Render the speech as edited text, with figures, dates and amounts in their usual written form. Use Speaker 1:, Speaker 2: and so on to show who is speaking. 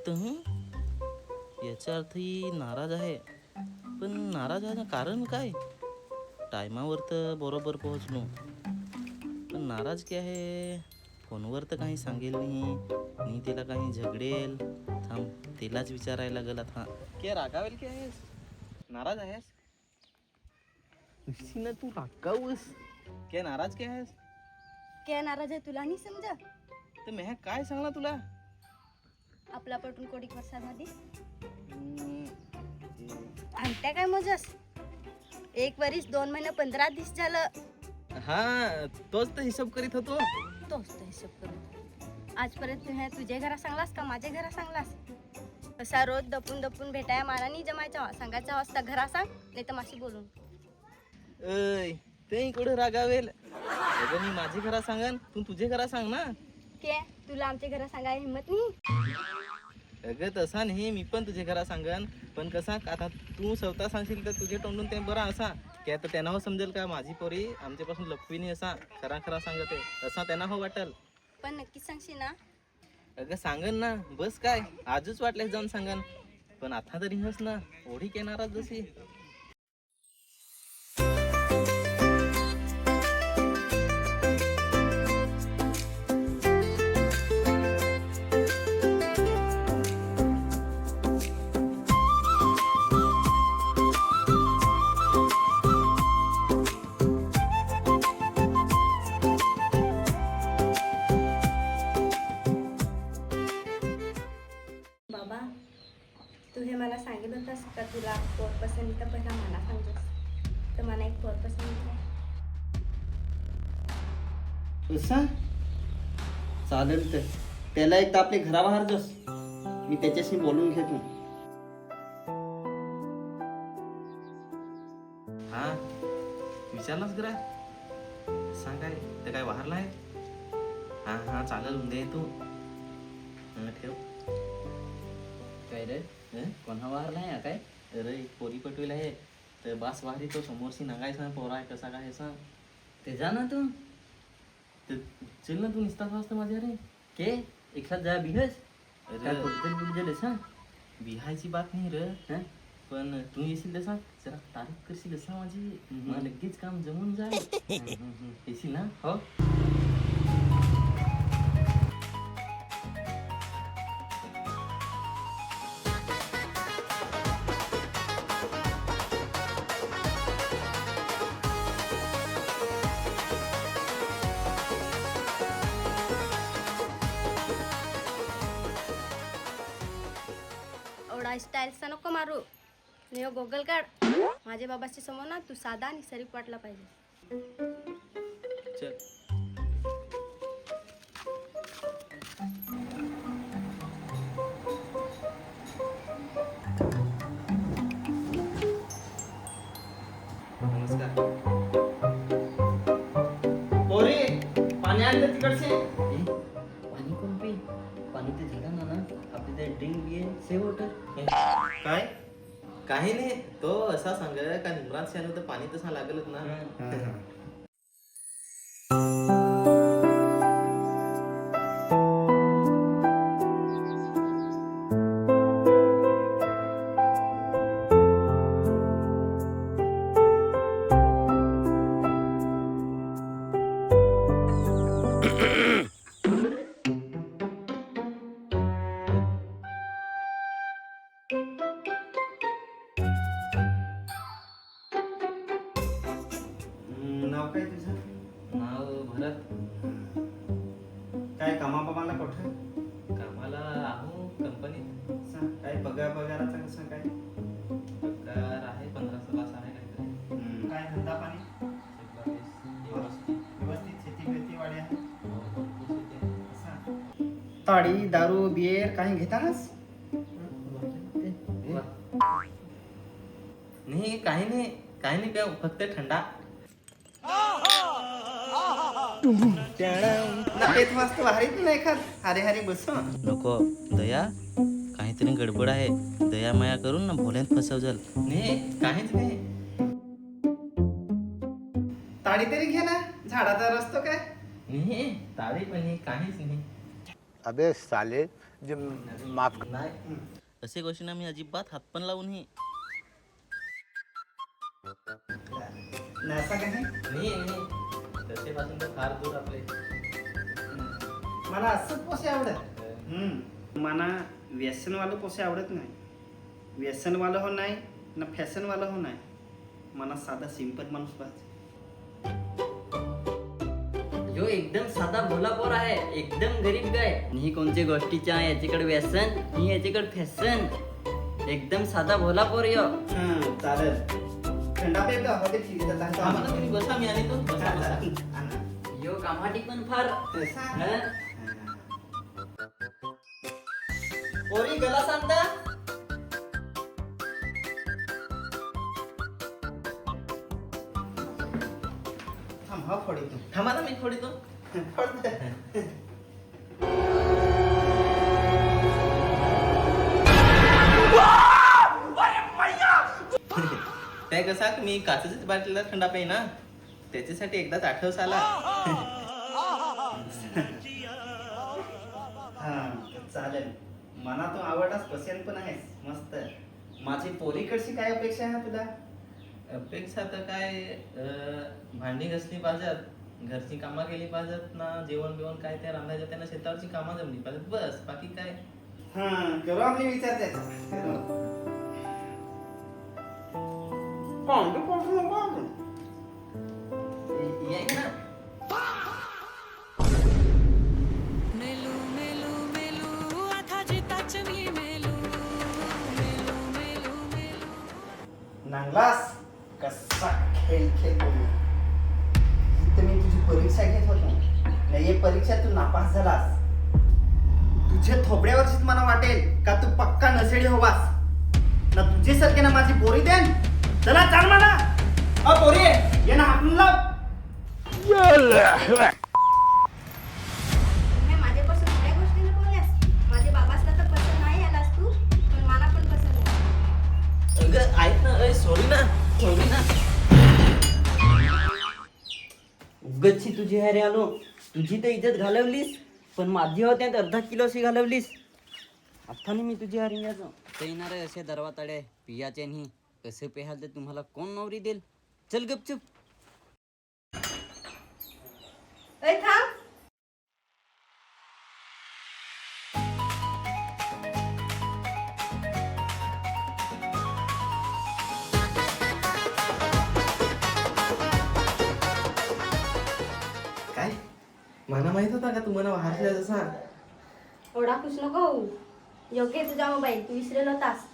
Speaker 1: वाटतं. याचा अर्थ ही नाराज आहे. पण नाराज आहे कारण काय? टायमावर तर बरोबर पोहोचलो, पण नाराज की आहे. फोनवर तर काही सांगेल नाही, मी तिला काही झगडेल. थांब, तिलाच विचारायला लागेल आता. के रागावेल की आहेस? नाराज आहेस? ना तू रागावस. के नाराज की आहेस?
Speaker 2: क्या नाराज आहे तुला नाही समजा.
Speaker 1: तर मी काय सांगला तुला?
Speaker 2: आपला पटून कोडिक वर्षामध्ये
Speaker 1: हम्म,
Speaker 2: आणत्या काय मजास. 1 वर्ष 2 महिने 15 दिवस झालं.
Speaker 1: हा, तोच तर हिशोब करीत होतो.
Speaker 2: तोच तर हिशोब करत आजपर्यंत तुझ्या घरा सांगलास का माझ्या घरा सांगलास. असा रोज दपून दपून भेटाया मला नाही जमायचा. सांगायचा वाजता घरा सांग, नाही तर माशी बोलून.
Speaker 1: ऐ, ते इकडे रागावेल. अगं मी माझी घरा सांगन, तू तुझे घरा सांग ना.
Speaker 2: के तुला आमच्या घरा सांगायला हिंमत नाही.
Speaker 1: अगं तसा नाही, मी पण तुझे घरा सांगन. पण कसा आता तू स्वतः सांगशील तर तुझे तोंडून ते बरा असा की आता त्यांना हो समजेल का माझी पोरी आमच्यापासून लपवी असा खरा खरा सांगते असा त्यांना हो वाटेल.
Speaker 2: पण नक्कीच सांगशील ना.
Speaker 1: अगं सांगन ना, बस काय आजच वाटल्यास जाऊन सांगन. पण आता तरी हस ना, ओढी येणारच जशी.
Speaker 2: बाबा, तू हे मला सांगितलं होतंस का तुला पोर पसंत तर पहिला मला सांगतोस. तर मला एक पोर पसंत आहे.
Speaker 3: असा चालेल तर त्याला एक तर आपल्या घराबाहेर जास, मी त्याच्याशी बोलून घेतो.
Speaker 1: हा, विचारलास करा. सांग काय ते काय वाहरला आहे. हा हा चालेल, उद्या ये तू. हा, ठेव.
Speaker 4: काय रे
Speaker 1: हं?
Speaker 4: कोणा वारला आहे काय?
Speaker 1: अरे पोरी पटवेल आहे तर बास वाहरी तो समोरशी नागायचा पोरा आहे कसा काय सांग.
Speaker 4: ते जा ना तू.
Speaker 1: तर चल ना तू निसताच वाजता माझ्या रे.
Speaker 4: के एक साथ जा बिहस काय
Speaker 1: अरे
Speaker 4: कुठे बुडजेल सांग.
Speaker 1: बिहायची बात नाही रे,
Speaker 4: हं?
Speaker 1: पण तू येशील तर सांग, जरा तारीफ करशील सांग माझी. मला लगेच काम जमून जाईल. येशील ना?
Speaker 4: हो
Speaker 2: एवढा स्टाईलचा नको मारू. नियो गोगल काढ. माझ्या बाबाच्या समोर ना तू साधा आणि सरीफ वाटला पाहिजे.
Speaker 1: चल. नमस्कार.
Speaker 3: पोरी पाणी आणलं तिकडचे.
Speaker 4: ए, पाणी कोण पे पाणी ते झालं ना आपले ते ड्रिंक बी सेव वॉटर.
Speaker 1: काय काही नाही, तो असा सांग का निमराज शानू तर पाणी तसा लागलच ना.
Speaker 3: नाव काय तुझं?
Speaker 1: नाव भरत.
Speaker 3: काय कामाबामाला कुठं?
Speaker 1: कामाला आहो कंपनीत.
Speaker 3: सांग काय पगाराचा कसं काय?
Speaker 1: पगार आहे 15-16 आहे काहीतरी.
Speaker 3: काय धंदा पाणी?
Speaker 1: व्यवस्थित.
Speaker 3: व्यवस्थित शेती बेती वाडी आहे.
Speaker 1: हो, भरपूर शेती आहे.
Speaker 3: असं. ताडी दारू बियर काही घेतास?
Speaker 1: नाही काही नाही, काही नाही प्याव, फक्त थंडा.
Speaker 3: पेत मस्त भारीत नाही खात. हरे हरे बस.
Speaker 1: नको दया, काहीतरी गडबड आहे. दया माया करून ना भोल्यात फसवजल. नाही काहीच नाही.
Speaker 3: ताडी तरी घे ना, झाडाचा रस्तो काय.
Speaker 1: नाही ताळी पण नाही, काहीच नाही.
Speaker 5: अबे साले माफ
Speaker 3: नाही
Speaker 1: असे गोष्टींना मी अजिबात हात पण लावून ही
Speaker 3: नसा काय
Speaker 1: नाही तसेपासून तर फार दूर आपले
Speaker 3: मला असंच पोसे आवडत मला व्यसनवालं पोसे आवडत नाही व्यसनवालं हो नाही ना फॅशनवालं हो नाही मला साधा सिंपल माणूस पाहिजे
Speaker 4: जो एकदम साधा भोला पोर आहे एकदम गरीब गाय ही कोणत्या गोष्टीच्या याच्याकडे व्यसन ही याच्याकडे फॅशन एकदम साधा भोला पोर यो
Speaker 3: चालेल थंडा पे का हॉटेल फिरी
Speaker 1: आम्हाला तुम्ही बसा मी आणि तो बसा बसा.
Speaker 4: यो कामाटी पण फार हं?
Speaker 3: पोरी गला सांगता थांब हा फोडी तू
Speaker 1: थांबा ना मी थोडी तो त्या कसा मी काचेच्याच बाटलीला थंडा पाहिजे ना त्याच्यासाठी एकदाच आठवस आला
Speaker 3: हा चालेल मला तो आवडलाच पसंत पण आहेस मस्त माझी पोरीकडची काय अपेक्षा आहे तुला
Speaker 1: अपेक्षा तर काय भांडी घासली पाहिजेत घरची कामं केली पाहिजेत ना जेवण बिवण काय ते रांधायचं त्यांना शेतावरची कामं जमली पाहिजेत बस बाकी काय
Speaker 3: हा करू आपली विचारते
Speaker 1: ये ना
Speaker 6: मेलू मेलू मेलू आता जिताच मी मेलू मेलू मेलू मेलू
Speaker 3: नांगलास कसा खेळ खेळ बोलू इथं मी तुझी परीक्षा घेत होतो नाही हे परीक्षा तू नापास झालास तुझ्या थोबड्यावरच मला वाटेल का तू पक्का नसेडी होवास ना तुझे सारखे ना माझी पोरी देन चला चाल म्हणा पोरी ये ना आपण लाव
Speaker 2: हे माझ्यापासून काय गोष्टीने बोलल्यास माझ्या बाबासला तर पसंत नाही आलास तू पण मला पण पसंत नाही
Speaker 1: अगं ऐक ना सॉरी ना
Speaker 4: उगतची तुझी हरे आलो तुझी तर इज्जत घालवलीस पण माझी होत्यात अर्धा किलोशी घालवलीस आत्ताने मी तुझी हरी यायचो ते येणारे असे दरवाताडे पियाचे नाही कसे पेहाल तर तुम्हाला कोण नवरी देईल चल गपचूप
Speaker 2: ए थांब
Speaker 1: काय मला माहित होता का तुम्हाला वाहरल्या जसा
Speaker 2: एवढा खुश नको होऊ योग्य तुझा मोबाईल तू विसरेल होतास